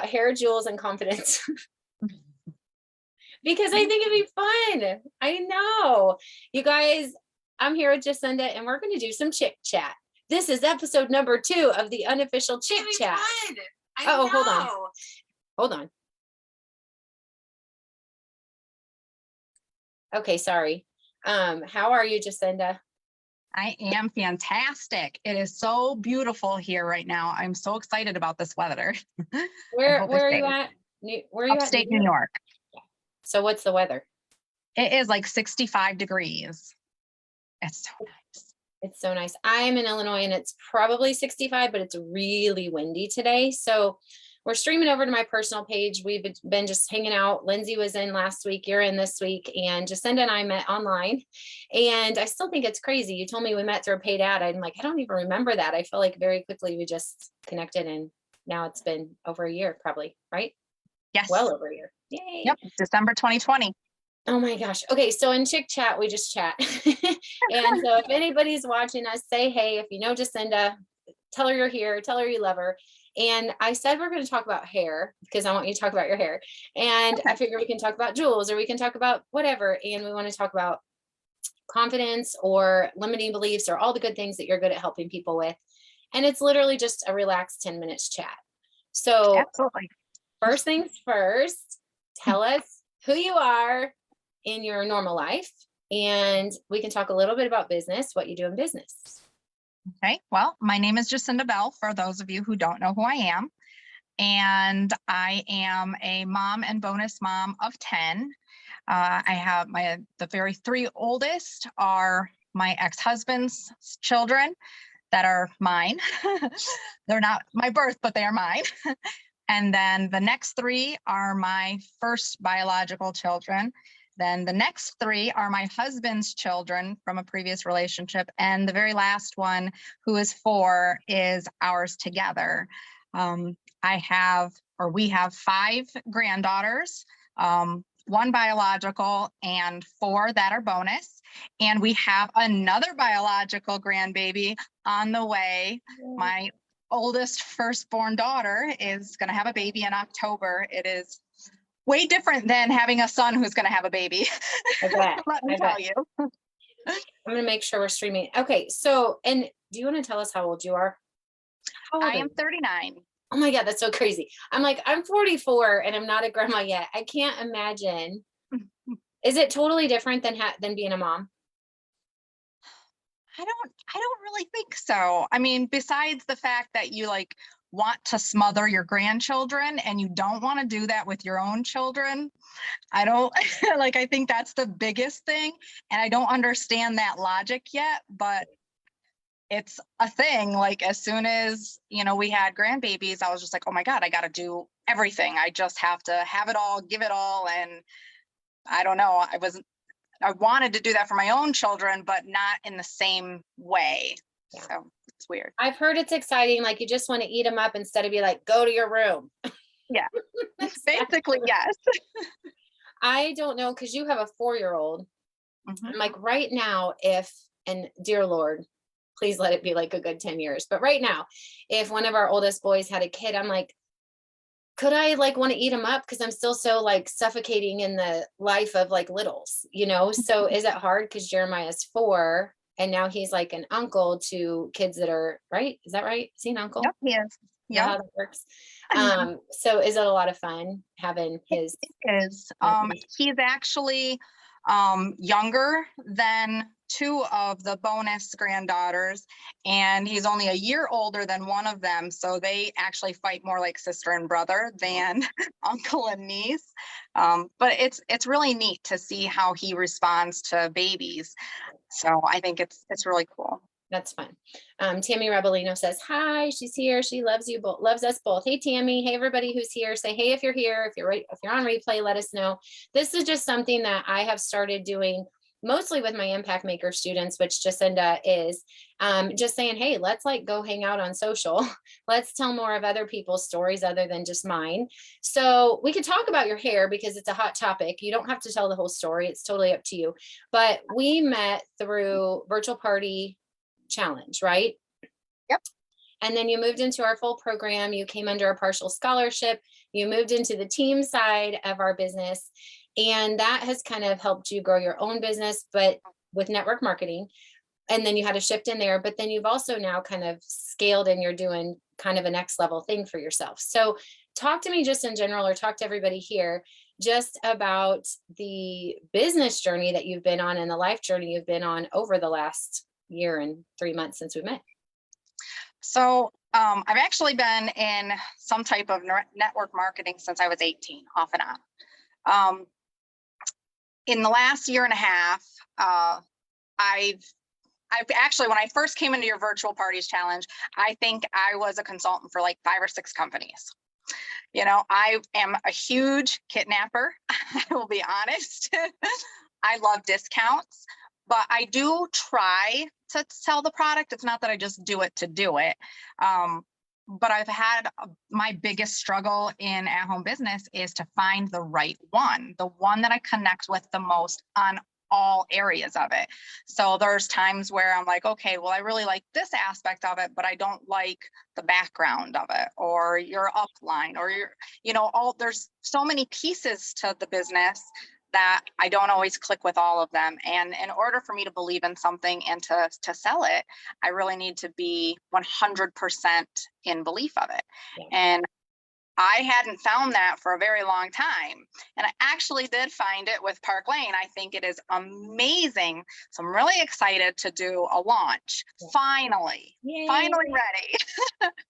about hair, jewels, and confidence. Because I think it'd be fun. I know. You guys, I'm here with Jacinda, and we're going to do some chit chat. This is episode number 2 of the unofficial chit chat. Oh, hold on. Hold on. Okay, sorry. How are you, Jacinda? I am fantastic. It is so beautiful here right now. I'm so excited about this weather. Where are you at? Where are you Upstate New York. So what's the weather? It is like 65 degrees. It's so nice. It's so nice. I'm in Illinois and it's probably 65, but it's really windy today. So we're streaming over to my personal page. We've been just hanging out. Lindsay was in last week. You're in this week. And Jacinda and I met online. And I still think it's crazy. You told me we met through a paid ad. I'm like, I don't even remember that. I feel like very quickly we just connected, and now it's been over a year probably, right? Yes. Well over a year. Yay. Yep. December 2020. Oh my gosh. Okay. So in Chick Chat, we just chat. And so if anybody's watching us, say, hey, if you know Jacinda, tell her you're here, tell her you love her. And I said, we're going to talk about hair because I want you to talk about your hair. And I figure we can talk about jewels, or we can talk about whatever. And we want to talk about confidence or limiting beliefs or all the good things that you're good at helping people with. And it's literally just a relaxed 10 minutes chat. So absolutely. First things first, tell us who you are in your normal life, and we can talk a little bit about business, what you do in business. Okay, well, my name is Jacinda Bell, for those of you who don't know who I am. And I am a mom and bonus mom of 10. I have the very 3 oldest are my ex-husband's children that are mine. They're not my birth, but they are mine. And then the next 3 are my first biological children. Then the next 3 are my husband's children from a previous relationship. And the very last one, who is 4, is ours together. We have 5 granddaughters, 1 biological and 4 that are bonus. And we have another biological grandbaby on the way. My oldest firstborn daughter is going to have a baby in October. It is way different than having a son who's going to have a baby. I bet. Let me tell you. I'm going to make sure we're streaming. Okay. So, and do you want to tell us how old you are? I am 39. Oh my God, that's so crazy. I'm like, I'm 44 and I'm not a grandma yet. I can't imagine. Is it totally different than being a mom? I don't really think so. I mean, besides the fact that you want to smother your grandchildren and you don't want to do that with your own children. I don't I think that's the biggest thing. And I don't understand that logic yet, but it's a thing. Like as soon as, we had grandbabies, I was just like, oh my God, I got to do everything. I just have to have it all, give it all. And I don't know. I wanted to do that for my own children, but not in the same way. Yeah. So it's weird. I've heard it's exciting. Like you just want to eat them up instead of be like, go to your room. Yeah, basically, yes. I don't know, because you have a 4-year-old. Mm-hmm. I'm like right now, and dear Lord, please let it be like a good 10 years. But right now, if one of our oldest boys had a kid, I'm like, could I want to eat them up? Because I'm still so suffocating in the life of littles, So is it hard? Because Jeremiah's 4 and now he's like an uncle to kids that are right. Is that right? Is he an uncle? Yep, he is. Yeah, how that works. So is it a lot of fun having his? It is. He's actually younger than 2 of the bonus granddaughters, and he's only a year older than one of them. So they actually fight more like sister and brother than uncle and niece. But it's really neat to see how he responds to babies. So I think it's really cool. That's fun. Tammy Rebellino says, hi, she's here. She loves you both, loves us both. Hey, Tammy. Hey, everybody who's here. Say, hey, if you're here, if you're on replay, let us know. This is just something that I have started doing mostly with my impact maker students, which Jacinda is, just saying, hey, let's go hang out on social. Let's tell more of other people's stories other than just mine. So we could talk about your hair because it's a hot topic. You don't have to tell the whole story. It's totally up to you. But we met through virtual party challenge, right? Yep. And then you moved into our full program. You came under a partial scholarship. You moved into the team side of our business, and that has kind of helped you grow your own business, but with network marketing. And then you had a shift in there, but then you've also now kind of scaled and you're doing kind of a next level thing for yourself. So talk to me just in general, or talk to everybody here just about the business journey that you've been on and the life journey you've been on over the last year and 3 months since we met. So I've actually been in some type of network marketing since I was 18, off and on. In the last year and a half, I've actually, when I first came into your virtual parties challenge, I think I was a consultant for like 5 or 6 companies. You know, I am a huge kidnapper. I will be honest. I love discounts, but I do try to sell the product. It's not that I just do it to do it. But I've had my biggest struggle in at-home business is to find the right one, the one that I connect with the most on all areas of it. So there's times where I'm like, okay, well, I really like this aspect of it, but I don't like the background of it, or your upline, or there's so many pieces to the business that I don't always click with all of them. And in order for me to believe in something and to sell it, I really need to be 100% in belief of it. Yeah. And I hadn't found that for a very long time. And I actually did find it with Park Lane. I think it is amazing. So I'm really excited to do a launch. Finally, Yay. Finally ready.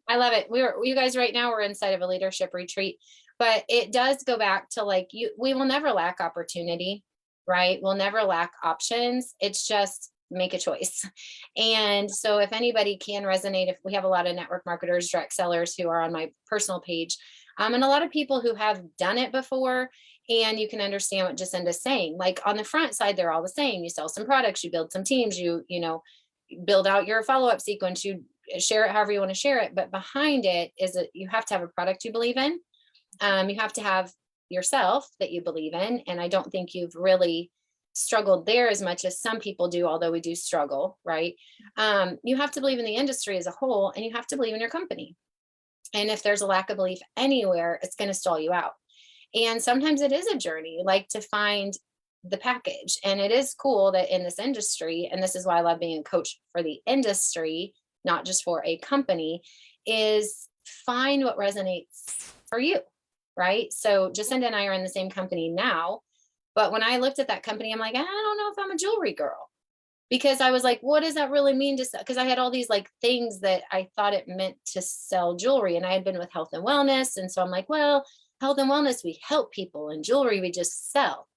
I love it. You guys right now, we're inside of a leadership retreat, but it does go back to like, we will never lack opportunity, right? We'll never lack options. It's just make a choice. And so if anybody can resonate, if we have a lot of network marketers, direct sellers who are on my personal page, and a lot of people who have done it before, and you can understand what Jacinda's saying. Like on the front side, they're all the same. You sell some products, you build some teams, you build out your follow-up sequence, you share it however you want to share it. But behind it is you have to have a product you believe in. You have to have yourself that you believe in. And I don't think you've really struggled there as much as some people do, although we do struggle, right? You have to believe in the industry as a whole, and you have to believe in your company. And if there's a lack of belief anywhere, it's going to stall you out. And sometimes it is a journey, like to find the package. And it is cool that in this industry, and this is why I love being a coach for the industry, not just for a company, is find what resonates for you, right? So Jacinda and I are in the same company now. But when I looked at that company, I'm like, I don't know if I'm a jewelry girl, because I was like, what does that really mean to sell? Because I had all these like things that I thought it meant to sell jewelry, and I had been with health and wellness. And so I'm like, well, health and wellness, we help people, and jewelry, we just sell.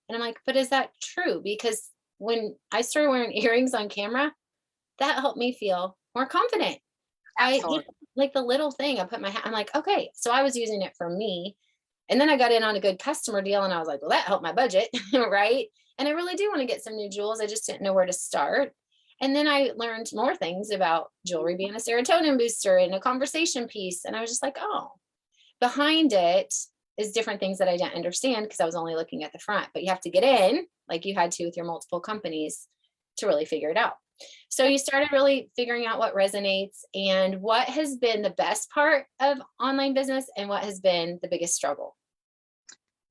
And I'm like, but is that true? Because when I started wearing earrings on camera, that helped me feel more confident. Absolutely. I like the little thing, I put my hat, I'm like, okay, so I was using it for me. And then I got in on a good customer deal, and I was like, well, that helped my budget, right? And I really do want to get some new jewels. I just didn't know where to start. And then I learned more things about jewelry being a serotonin booster and a conversation piece. And I was just like, oh, behind it is different things that I didn't understand because I was only looking at the front. But you have to get in, like you had to with your multiple companies, to really figure it out. So you started really figuring out what resonates, and what has been the best part of online business and what has been the biggest struggle.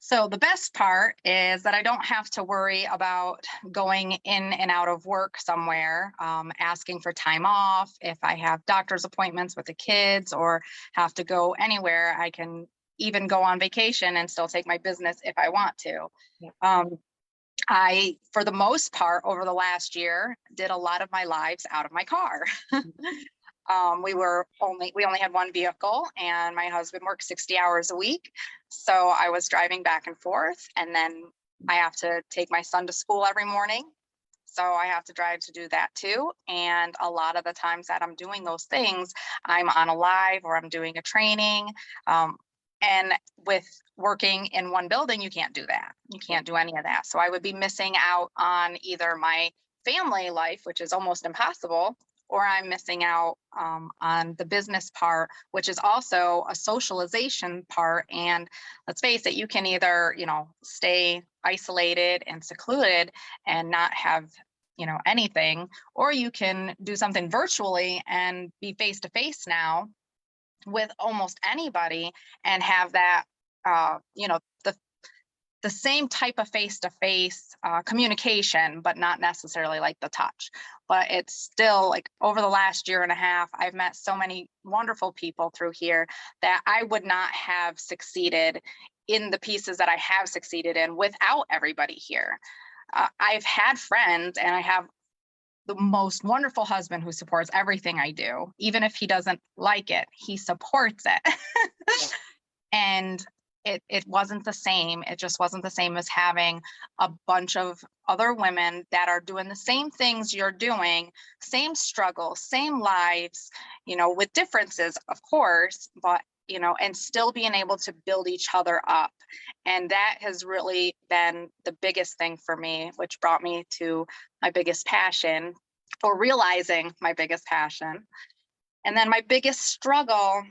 So the best part is that I don't have to worry about going in and out of work somewhere, asking for time off. If I have doctor's appointments with the kids or have to go anywhere, I can even go on vacation and still take my business if I want to. Yeah. I, for the most part, over the last year, did a lot of my lives out of my car. We only had one vehicle, and my husband worked 60 hours a week. So I was driving back and forth, and then I have to take my son to school every morning. So I have to drive to do that too. And a lot of the times that I'm doing those things, I'm on a live or I'm doing a training. And with working in one building, you can't do that. You can't do any of that. So I would be missing out on either my family life, which is almost impossible, or I'm missing out on the business part, which is also a socialization part. And let's face it, you can either, stay isolated and secluded and not have, anything, or you can do something virtually and be face to face now with almost anybody and have that, you know, the same type of face-to-face communication, but not necessarily like the touch. But it's still like over the last year and a half, I've met so many wonderful people through here that I would not have succeeded in the pieces that I have succeeded in without everybody here. I've had friends, and I have the most wonderful husband who supports everything I do. Even if he doesn't like it, he supports it. And it wasn't the same. It just wasn't the same as having a bunch of other women that are doing the same things you're doing, same struggles, same lives, you know, with differences, of course, but, you know, and still being able to build each other up. And that has really been the biggest thing for me, which brought me to my biggest passion, or realizing my biggest passion. And then my biggest struggle,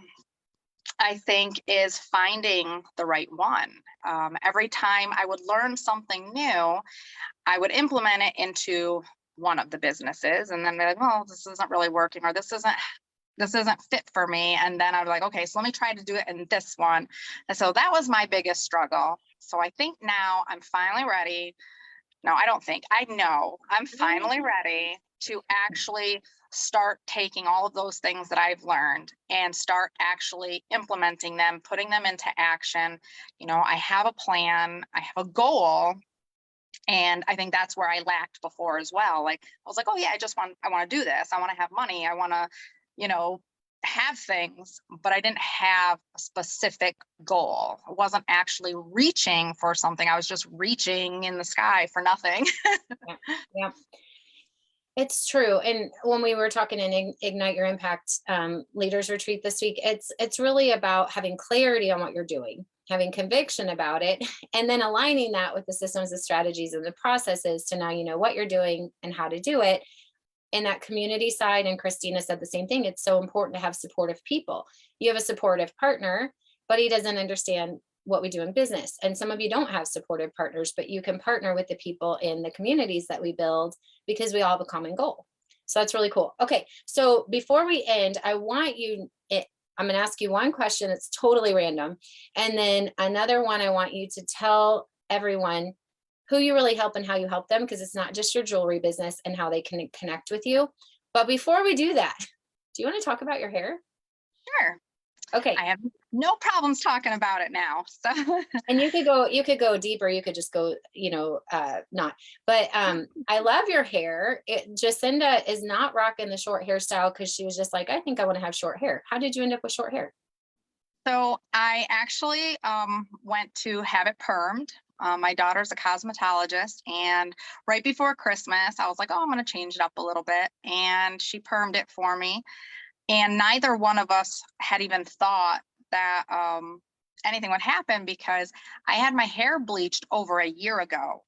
I think, is finding the right one. Every time I would learn something new, I would implement it into one of the businesses, and then they're like, well, this isn't really working, or this isn't fit for me. And then I was like, okay, so let me try to do it in this one. And so that was my biggest struggle. So I think now I'm finally ready. No, I don't think, I know I'm finally ready to actually start taking all of those things that I've learned and start actually implementing them, putting them into action. You know, I have a plan, I have a goal. And I think that's where I lacked before as well. Like, I was like, oh yeah, I want to do this. I want to have money. I want to, you know, have things, but I didn't have a specific goal. I wasn't actually reaching for something. I was just reaching in the sky for nothing. Yeah. Yeah. It's true. And when we were talking in Ignite Your Impact Leaders Retreat this week, it's really about having clarity on what you're doing, having conviction about it, and then aligning that with the systems, the strategies, and the processes to now you know what you're doing and how to do it. And that community side, and Christina said the same thing, it's so important to have supportive people. You have a supportive partner, but he doesn't understand what we do in business. And some of you don't have supportive partners, but you can partner with the people in the communities that we build because we all have a common goal. So that's really cool. Okay, so before we end, I'm going to ask you one question that's totally random. And then another one, I want you to tell everyone who you really help and how you help them, because it's not just your jewelry business, and how they can connect with you. But before we do that, do you want to talk about your hair? Sure. Okay. I have no problems talking about it now. So And you could go deeper. You could just go, not, but I love your hair. Jacinda is not rocking the short hairstyle because she was just like, I think I want to have short hair. How did you end up with short hair? So I actually went to have it permed. My daughter's a cosmetologist, and right before Christmas, I was like, oh, I'm going to change it up a little bit. And she permed it for me. And neither one of us had even thought that anything would happen, because I had my hair bleached over a year ago,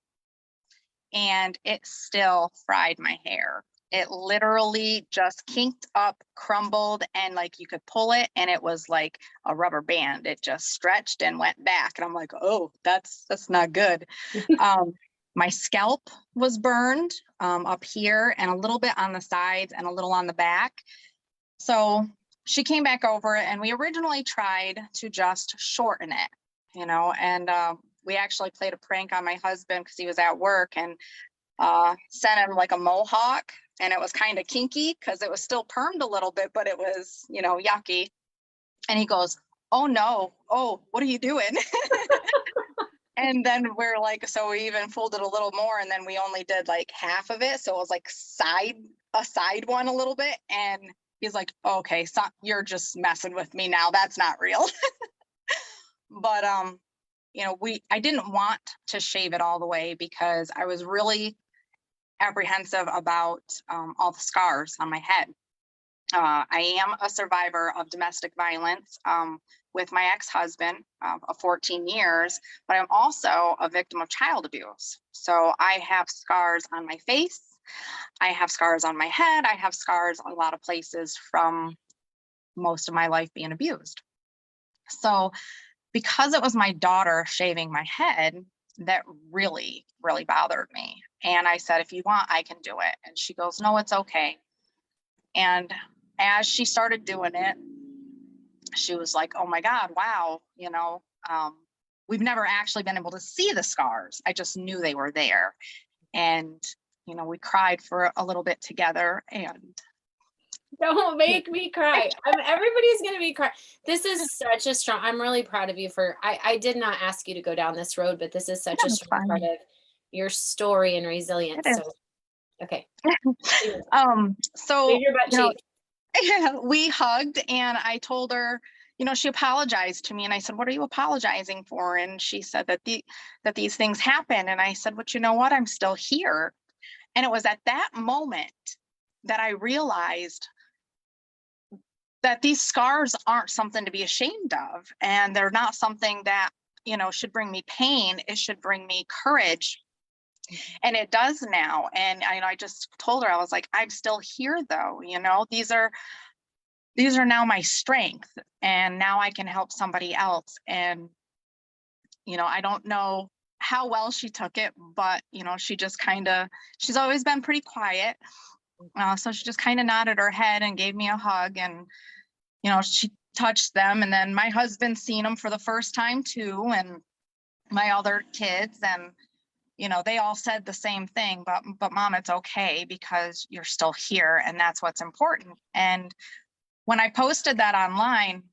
and it still fried my hair. It literally just kinked up, crumbled, and like you could pull it and it was like a rubber band. It just stretched and went back. And I'm like, oh, that's not good. My scalp was burned up here, and a little bit on the sides, and a little on the back. So she came back over, and we originally tried to just shorten it, and we actually played a prank on my husband because he was at work, and sent him like a mohawk, and it was kind of kinky because it was still permed a little bit, but it was, yucky. And he goes, oh no, oh, what are you doing? And then we're like, so we even folded a little more, and then we only did like half of it. So it was like a side one a little bit. And he's like, okay, so you're just messing with me now. That's not real. But, I didn't want to shave it all the way because I was really apprehensive about all the scars on my head. I am a survivor of domestic violence with my ex-husband of 14 years, but I'm also a victim of child abuse. So I have scars on my face. I have scars on my head. I have scars a lot of places from most of my life being abused. So because it was my daughter shaving my head, that really, really bothered me. And I said, if you want, I can do it. And she goes, no, it's okay. And as she started doing it, she was like, oh my God, wow, we've never actually been able to see the scars. I just knew they were there. And, we cried for a little bit together, and Don't make me cry. Everybody's gonna be crying. This is such a strong. I'm really proud of you for. I did not ask you to go down this road, but this is such a it's strong part fine. of your story and It resilience. So is. okay, So, leave your butt cheek. we hugged, and I told her, she apologized to me, and I said, what are you apologizing for? And she said that these things happen. And I said, but you know what? I'm still here. And it was at that moment that I realized that these scars aren't something to be ashamed of, and they're not something that, should bring me pain. It should bring me courage. And it does now. And I just told her, I was like, I'm still here though, these are now my strength, and now I can help somebody else. And, I don't know how well she took it, but, she just she's always been pretty quiet. So she just kind of nodded her head and gave me a hug, and, she touched them. And then my husband seen them for the first time too, and my other kids, and, they all said the same thing, but Mom, it's okay because you're still here, and that's what's important. And when I posted that online,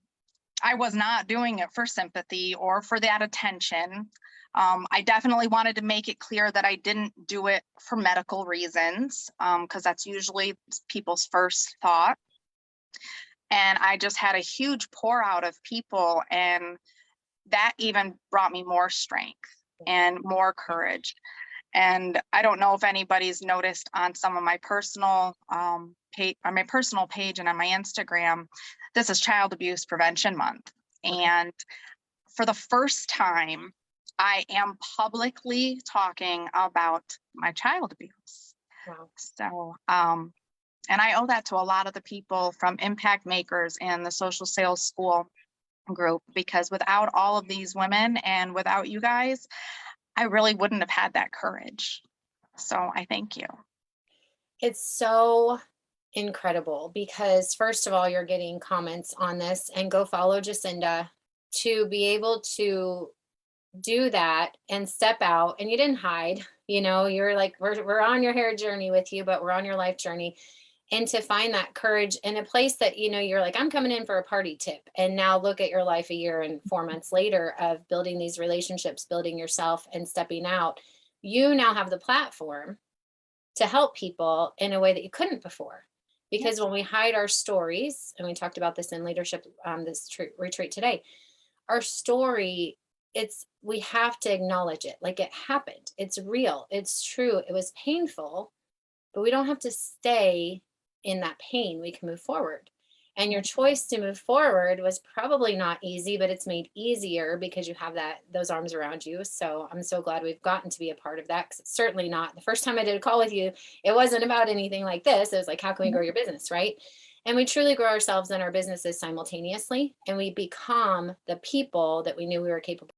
I was not doing it for sympathy or for that attention. I definitely wanted to make it clear that I didn't do it for medical reasons, because that's usually people's first thought. And I just had a huge pour out of people, and that even brought me more strength and more courage. And I don't know if anybody's noticed on some of my personal page, on my personal page and on my Instagram, this is Child Abuse Prevention Month. And for the first time, I am publicly talking about my child abuse. Wow. So, and I owe that to a lot of the people from Impact Makers and the Social Sales School group, because without all of these women and without you guys, I really wouldn't have had that courage. So I thank you. It's so incredible because first of all, you're getting comments on this, and go follow Jacinda to be able to do that and step out. And you didn't hide, you're like, we're on your hair journey with you, but we're on your life journey. And to find that courage in a place that, you're like, I'm coming in for a party tip. And now look at your life a year and 4 months later of building these relationships, building yourself and stepping out. You now have the platform to help people in a way that you couldn't before. Because when we hide our stories, and we talked about this in leadership, this retreat today, our story, we have to acknowledge it. Like, it happened. It's real. It's true. It was painful, but we don't have to stay in that pain. We can move forward. And your choice to move forward was probably not easy, but it's made easier because you have those arms around you. So I'm so glad we've gotten to be a part of that, because it's certainly not the first time I did a call with you. It wasn't about anything like this. It was like, how can we grow your business, right? And we truly grow ourselves and our businesses simultaneously, and we become the people that we knew we were capable